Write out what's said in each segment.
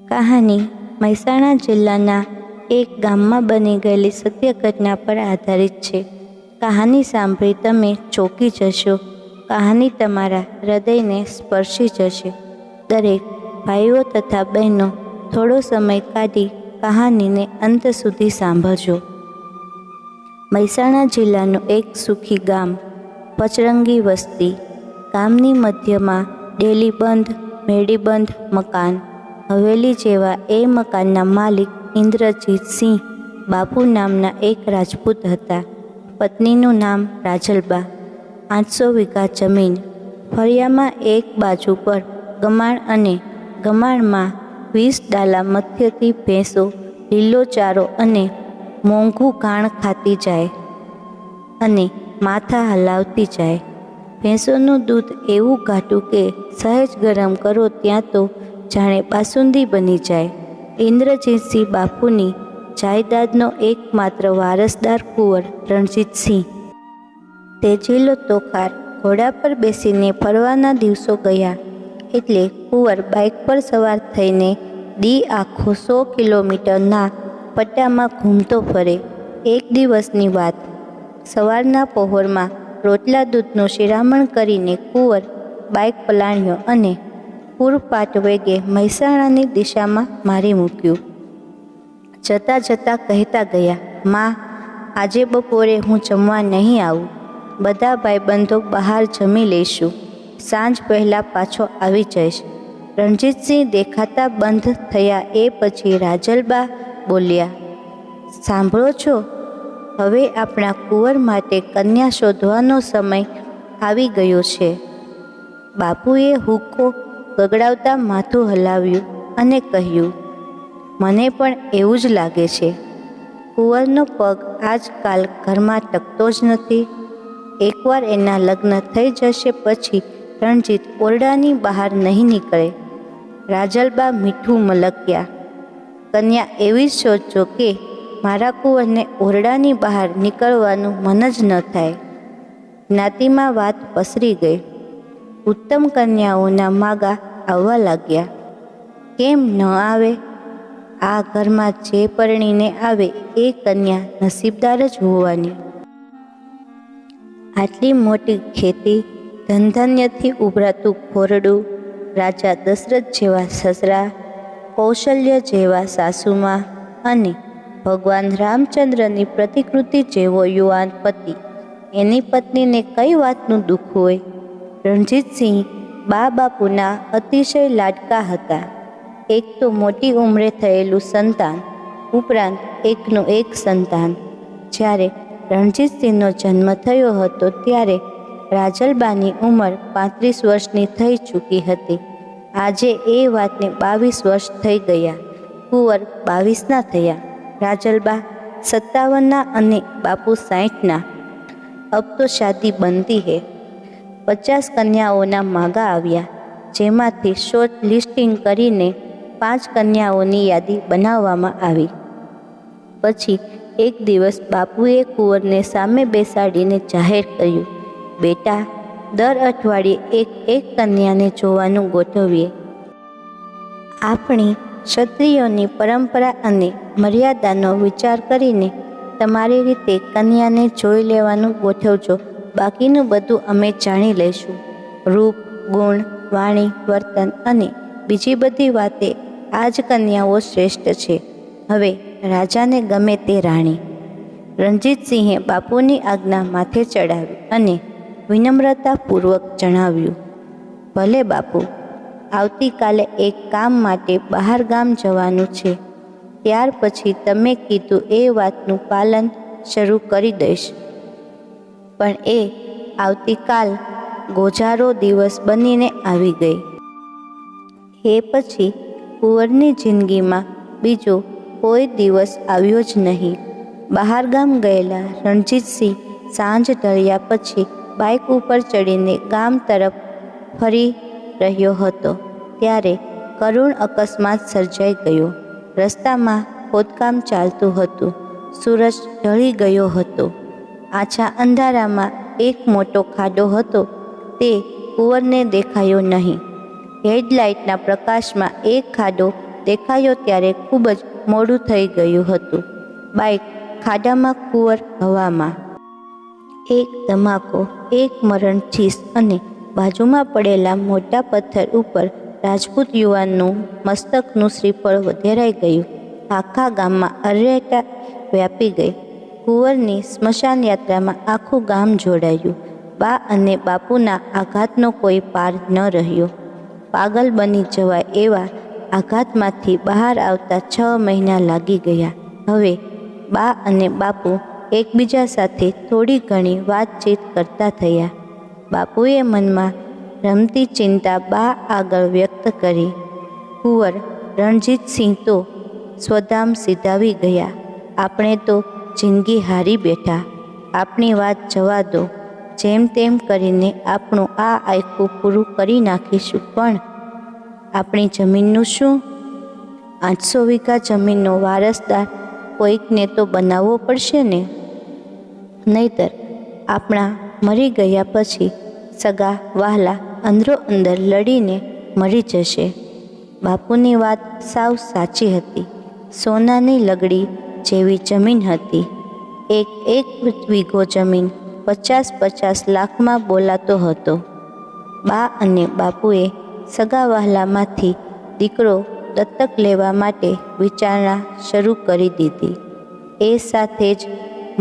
કહાની મહેસાણા જિલ્લાના એક ગામમાં બની ગયેલી સત્ય ઘટના પર આધારિત છે. કહાની સાંભળી તમે ચોંકી જશો. કહાની તમારા હૃદયને સ્પર્શી જશે. દરેક ભાઈઓ તથા બહેનો થોડો સમય કાઢી કહાનીને અંત સુધી સાંભળજો. મહેસાણા જિલ્લાનું એક સુખી ગામ, પચરંગી વસ્તી. ગામની મધ્યમાં ડેલીબંધ, મેડીબંધ મકાન. હવેલી જેવા એ મકાનના માલિક ઇન્દ્રજીતસિંહ બાપુ નામના એક રાજપૂત હતા. પત્નીનું નામ રાજલબા. 800 વીઘા જમીન. ફળિયામાં એક બાજુ પર ગમાણ અને ગમાણમાં 20 ડાલા મધ્યથી ભેંસો લીલો ચારો અને મોંઘું ઘાણ ખાતી જાય અને માથા હલાવતી જાય. ભેંસોનું દૂધ એવું ઘાટું કે સહેજ ગરમ કરો ત્યાં તો જાણે બાસુંદી બની જાય. ઇન્દ્રજીતસિંહ બાપુની જાયદાદનો એકમાત્ર વારસદાર કુંવર રણજીતસિંહ. તેજીલો તોખાર ઘોડા પર બેસીને ફરવાના દિવસો ગયા એટલે કુંવર બાઇક પર સવાર થઈને દી આખો 100 કિલોમીટરના પટ્ટામાં ઘૂમતો ફરે. એક દિવસની વાત, સવારના પહોરમાં રોટલા દૂધનું શિરામણ કરીને કુંવર બાઇક પલાણ્યો અને પૂરપાટ વેગે મહેસાણાની દિશામાં મારી મૂક્યું. જતાં જતાં કહેતા ગયા, માં, આજે બપોરે હું જમવા નહીં આવું. બધા ભાઈબંધો બહાર જમી લઈશું. સાંજ પહેલાં પાછો આવી જઈશ. રણજીતસિંહ દેખાતા બંધ થયા એ પછી રાજલબા બોલ્યા, સાંભળો છો? હવે આપણા કુંવર માટે કન્યા શોધવાનો સમય આવી ગયો છે. બાપુએ હુક્કો ગગડાવતા માથું હલાવ્યું અને કહ્યું, મને પણ એવું જ લાગે છે. કુંવરનો પગ આજકાલ ઘરમાં ટકતો જ નથી. એકવાર એના લગ્ન થઈ જશે પછી રણજીત ઓરડાની બહાર નહીં નીકળે. રાજલબા મીઠું મલક્યા. કન્યા એવી જ શોધજો કે મારા કુંવરને ઓરડાની બહાર નીકળવાનું મન જ ન થાય. જ્ઞાતિમાં વાત પસરી ગઈ. ઉત્તમ કન્યાઓના માગા આવવા લાગ્યા. કેમ ન આવે? આ ઘરમાં જે પરણીને આવે એ કન્યા નસીબદાર જ હોવાની. આટલી મોટી ખેતી, ધનધાન્યથી ઉભરાતું ખોરડું, રાજા દશરથ જેવા સસરા, કૌશલ્ય જેવા સાસુમાં અને ભગવાન રામચંદ્રની પ્રતિકૃતિ જેવો યુવાન પતિ. એની પત્નીને કઈ વાતનું દુઃખ હોય? રણજીતસિંહ બાપુના અતિશય લાડકા હતા. એક તો મોટી ઉંમરે થયેલું સંતાન, ઉપરાંત એકનું એક સંતાન. જ્યારે રણજીતસિંહનો જન્મ થયો હતો ત્યારે રાજલબાની ઉંમર 35 વર્ષની થઈ ચૂકી હતી. આજે એ વાતને 22 વર્ષ થઈ ગયા. કુંવર 22ના થયા. રાજલબા 57ના અને બાપુ 60ના. અબ તો શાદી બનતી હૈ. 50 કન્યાઓના માગા આવ્યા, જેમાંથી શોર્ટ લિસ્ટિંગ કરીને 5 કન્યાઓની યાદી બનાવવામાં આવી. પછી એક દિવસ બાપુએ કુંવરને સામે બેસાડીને જાહેર કર્યું, બેટા, દર અઠવાડિયે એક કન્યાને જોવાનું ગોઠવીએ. આપણી ક્ષત્રિયોની પરંપરા અને મર્યાદાનો વિચાર કરીને તમારી રીતે કન્યાને જોઈ લેવાનું ગોઠવજો. બાકીનું બધું અમે જાણી લઈશું. રૂપ, ગુણ, વાણી, વર્તન અને બીજી બધી વાતે આ જ કન્યાઓ શ્રેષ્ઠ છે. હવે રાજાને ગમે તે રાણી. રણજીતસિંહે બાપુની આજ્ઞા માથે ચડાવી અને વિનમ્રતાપૂર્વક જણાવ્યું, ભલે બાપુ, આવતીકાલે એક કામ માટે બહાર ગામ જવાનું છે. ત્યાર પછી તમે કીધું એ વાતનું પાલન શરૂ કરી દઈશ. પણ એ આવતીકાલ ગોજારો દિવસ બનીને આવી ગઈ. એ પછી કુંવરની જિંદગીમાં બીજો કોઈ દિવસ આવ્યો જ નહીં. બહારગામ ગયેલા રણજીતસિંહ સાંજ ઢળ્યા પછી બાઇક ઉપર ચડીને ગામ તરફ ફરી રહ્યો હતો ત્યારે કરુણ અકસ્માત સર્જાઈ ગયો. રસ્તામાં ખોદકામ ચાલતું હતું. સૂરજ ઢળી ગયો હતો. આછા અંધારામાં એક મોટો ખાડો હતો તે કુંવરને દેખાયો નહીં. હેડલાઇટના પ્રકાશમાં એક ખાડો દેખાયો ત્યારે ખૂબ જ મોડું થઈ ગયું હતું. બાઇક ખાડામાં, કુંવર હવામાં. એક ધમાકો, એક મરણચીસ અને બાજુમાં પડેલા મોટા પથ્થર ઉપર રાજપૂત યુવાનનું મસ્તકનું શ્રીફળ વધેરાઈ ગયું. આખા ગામમાં અરેટા વ્યાપી ગઈ. કુંવરની સ્મશાન યાત્રામાં આખું ગામ જોડાયું. બા અને બાપુના આઘાતનો કોઈ પાર ન રહ્યો. પાગલ બની જવાય એવા આઘાતમાંથી બહાર આવતા 6 મહિના લાગી ગયા. હવે બા અને બાપુ એકબીજા સાથે થોડી ઘણી વાતચીત કરતા થયા. બાપુએ મનમાં રમતી ચિંતા બા આગળ વ્યક્ત કરી. કુંવર રણજીતસિંહ તો સ્વધામ સિધાવી ગયા. આપણે તો જિંદગી હારી બેઠા. આપણી વાત જવા દો. જેમ તેમ કરીને આપણું આ આયખું પૂરું કરી નાખીશું. પણ આપણી જમીનનું શું? 800 વીઘા જમીનનો વારસદાર કોઈકને તો બનાવવો પડશે ને. નહીતર આપણા મરી ગયા પછી સગા વહાલા અંદરો અંદર લડીને મરી જશે. બાપુની વાત સાવ સાચી હતી. સોનાની લગડી જેવી જમીન હતી. એક વીઘો જમીન 50-50 લાખમાં બોલાતો હતો. બા અને બાપુએ સગા વહાલામાંથી દીકરો દત્તક લેવા માટે વિચારણા શરૂ કરી દીધી. એ સાથે જ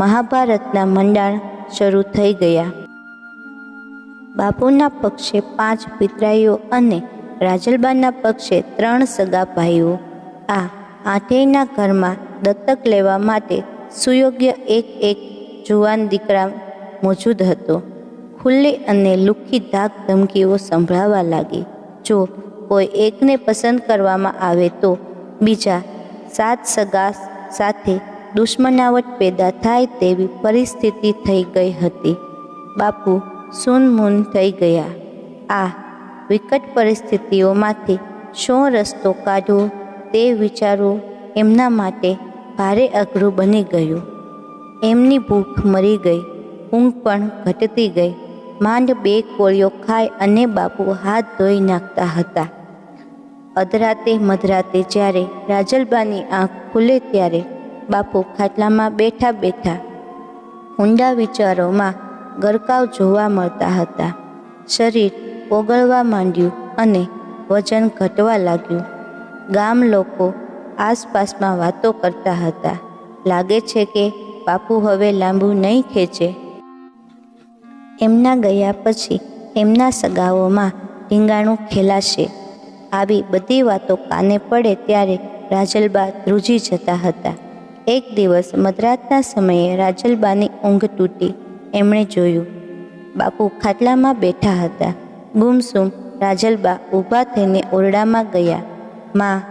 મહાભારતના મંડાણ શરૂ થઈ ગયા. બાપુના પક્ષે 5 પિતરાઈઓ અને રાજલબાના પક્ષે 3 સગા ભાઈઓ. આ 8યના ઘરમાં દત્તક લેવા માટે સુયોગ્ય એક જુવાન દીકરા મોજૂદ હતો. ખુલ્લી અને લુખ્ખી ધાક ધમકીઓ સંભળાવા લાગી. જો કોઈ એકને પસંદ કરવામાં આવે તો બીજા 7 સગા સાથે દુશ્મનાવટ પેદા થાય તેવી પરિસ્થિતિ થઈ ગઈ હતી. બાપુ સૂનમૂન થઈ ગયા. આ વિકટ પરિસ્થિતિઓમાંથી શું રસ્તો કાઢવો તે વિચારવું એમના માટે ભારે અઘરું બની ગયું. એમની ભૂખ મરી ગઈ, ઊંઘ પણ ઘટતી ગઈ. માંડ 2 કોળીઓ ખાય અને બાપુ હાથ ધોઈ નાખતા હતા. અધરાતે મધરાતે જ્યારે રાજલબાની આંખ ખુલે ત્યારે બાપુ ખાટલામાં બેઠા બેઠા ઊંડા વિચારોમાં ગરકાવ જોવા મળતા હતા. શરીર ઓગળવા માંડ્યું અને વજન ઘટવા લાગ્યું. ગામ લોકો આસપાસમાં વાતો કરતા હતા. લાગે છે કે બાપુ હવે લાંબુ નહીં ખેંચે. એમના ગયા પછી એમના સગાઓમાં ઢીંગાણું ખેલાશે. આવી બધી વાતો કાને પડે ત્યારે રાજલબા ધ્રુજી જતા હતા. એક દિવસ મધરાતના સમયે રાજલબાની ઊંઘ તૂટી. એમણે જોયું બાપુ ખાટલામાં બેઠા હતા. ગુમસુમ રાજલબા ઊભા થઈને ઓરડામાં ગયા. માં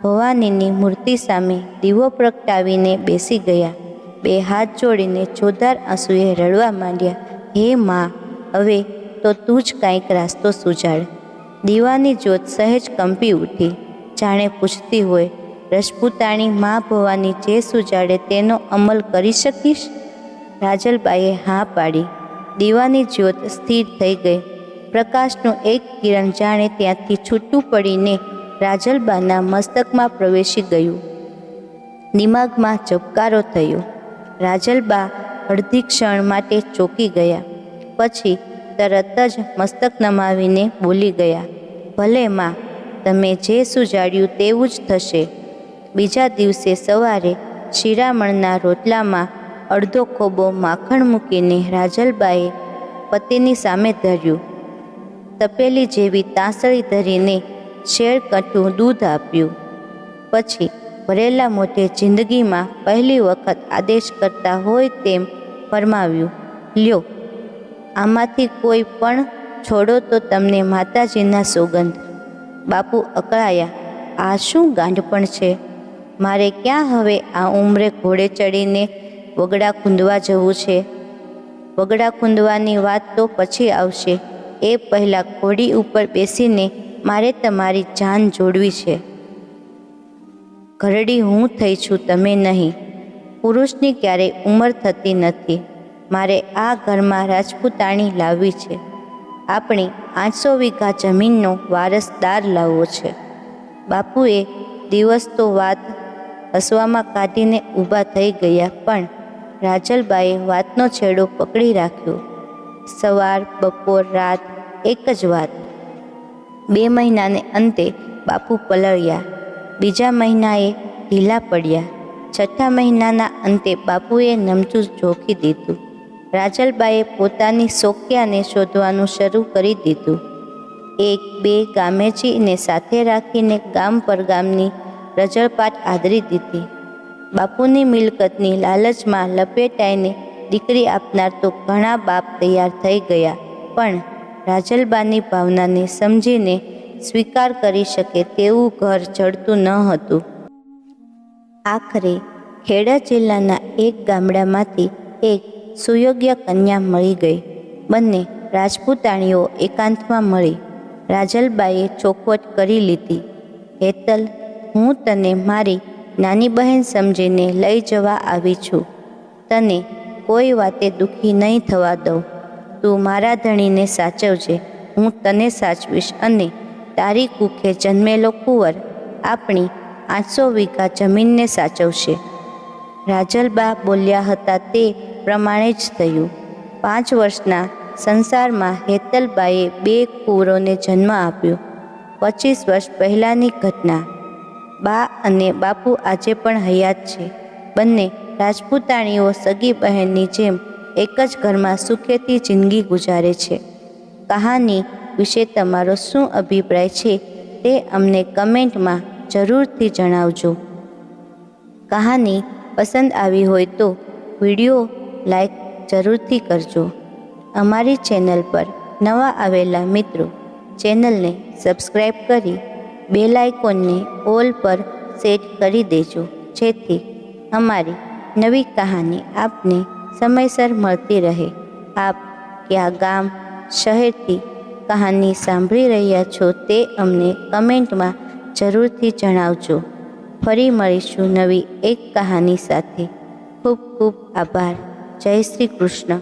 ભવાનીની મૂર્તિ સામે દીવો પ્રગટાવીને બેસી ગયા. 2 હાથ જોડીને જોરદાર આંસુએ રડવા માંડ્યા. હે માં, હવે તો તું જ કાંઈક રાસ્તો સૂજાડ. દીવાની જ્યોત સહેજ કંપી ઉઠી, જાણે પૂછતી હોય, રજપૂતાણી માં ભવાની જે સૂજાડે તેનો અમલ કરી શકીશ? રાજલબાઈએ હા પાડી. દીવાની જ્યોત સ્થિર થઈ ગઈ. પ્રકાશનું એક કિરણ જાણે ત્યાંથી છૂટું પડીને રાજલબાના મસ્તકમાં પ્રવેશી ગયું. દિમાગમાં ઝબકારો થયો. રાજલબા અડધી ક્ષણ માટે ચોંકી ગયા. પછી તરત જ મસ્તક નમાવીને બોલી ગયા, ભલે માં, તમે જે સૂજાડ્યું તેવું જ થશે. બીજા દિવસે સવારે શિરામણના રોટલામાં અડધો ખોબો માખણ મૂકીને રાજલબાએ પતિની સામે ધર્યું. તપેલી જેવી તાંસળી ધરીને શેરકઠું દૂધ આપ્યું. પછી ભરેલા મોઢે જિંદગીમાં પહેલી વખત આદેશ કરતા હોય તેમ ફરમાવ્યું, લ્યો, આમાંથી કોઈ પણ છોડો તો તમને માતાજીના સોગંદ. બાપુ અકળાયા. આ શું ગાંડપણ છે? મારે ક્યાં હવે આ ઉંમરે ઘોડે ચડીને વગડા ખૂંદવા જવું છે? વગડા ખૂંદવાની વાત તો પછી આવશે. એ પહેલાં ઘોડી ઉપર બેસીને મારે તમારી જાન જોડવી છે. ઘરડી હું થઈ છું, તમે નહીં. પુરુષની ક્યારેય ઉંમર થતી નથી. મારે આ ઘરમાં રાજપૂતાણી લાવવી છે. આપણી 800 વીઘા જમીનનો વારસદાર લાવવો છે. બાપુએ દિવસ તો વાત હસવામાં કાઢીને ઊભા થઈ ગયા, પણ રાજલબાએ વાતનો છેડો પકડી રાખ્યો. સવાર, બપોર, રાત એક જ વાત. 2 મહિનાને અંતે બાપુ પલળ્યા. બીજા મહિનાએ ઢીલા પડ્યા. 6થા મહિનાના અંતે બાપુએ નમતું જોખી દીધું. રાજલબાએ પોતાની સોક્યાને શોધવાનું શરૂ કરી દીધું. 1-2 ગામેચીને સાથે રાખીને ગામ પર ગામની રજળપાટ આદરી દીધી. બાપુની મિલકતની લાલચમાં લપેટાઈને દીકરી આપનાર તો ઘણા બાપ તૈયાર થઈ ગયા, પણ રાજલબાની ભાવનાને સમજીને સ્વીકાર કરી શકે તેવું ઘર જડતું ન હતું. આખરે ખેડા જિલ્લાના એક ગામડામાંથી એક સુયોગ્ય કન્યા મળી ગઈ. બંને રાજપૂતાણીઓ એકાંતમાં મળી. રાજલબાએ ચોખવટ કરી લીધી. હેતલ, હું તને મારી નાની બહેન સમજીને લઈ જવા આવી છું. તને કોઈ વાતે દુઃખી નહીં થવા દઉં. તું મારા ધણીને સાચવજે, હું તને સાચવીશ અને તારી કુખે જન્મેલો કુંવર આપણી 800 વીઘા જમીનને સાચવશે. રાજલબા બોલ્યા હતા તે પ્રમાણે જ થયું. 5 વર્ષના સંસારમાં હેતલબાએ 2 કુંવરોને જન્મ આપ્યો. 25 વર્ષ પહેલાંની ઘટના. બા અને બાપુ આજે પણ હયાત છે. બંને રાજપૂતાણીઓ સગી બહેનની જેમ એક જ ઘરમાં સુખેથી જિંદગી ગુજારે છે. કહાની વિશે તમારો શું અભિપ્રાય છે તે અમને કમેન્ટમાં જરૂરથી જણાવજો. કહાની પસંદ આવી હોય તો વિડીયો લાઈક જરૂરથી કરજો. અમારી ચેનલ પર નવા આવેલા મિત્રો ચેનલને સબસ્ક્રાઈબ કરી બેલ આઇકોનને ઓલ પર સેટ કરી દેજો, જેથી અમારી નવી કહાની આપને સમયસર મળતી રહે. આપ કયા ગામ, શહેરથી કહાની સાંભળી રહ્યા છો તે અમને કમેન્ટમાં જરૂરથી જણાવજો. ફરી મળીશું નવી એક કહાની સાથે. ખૂબ ખૂબ આભાર. જય શ્રી કૃષ્ણ.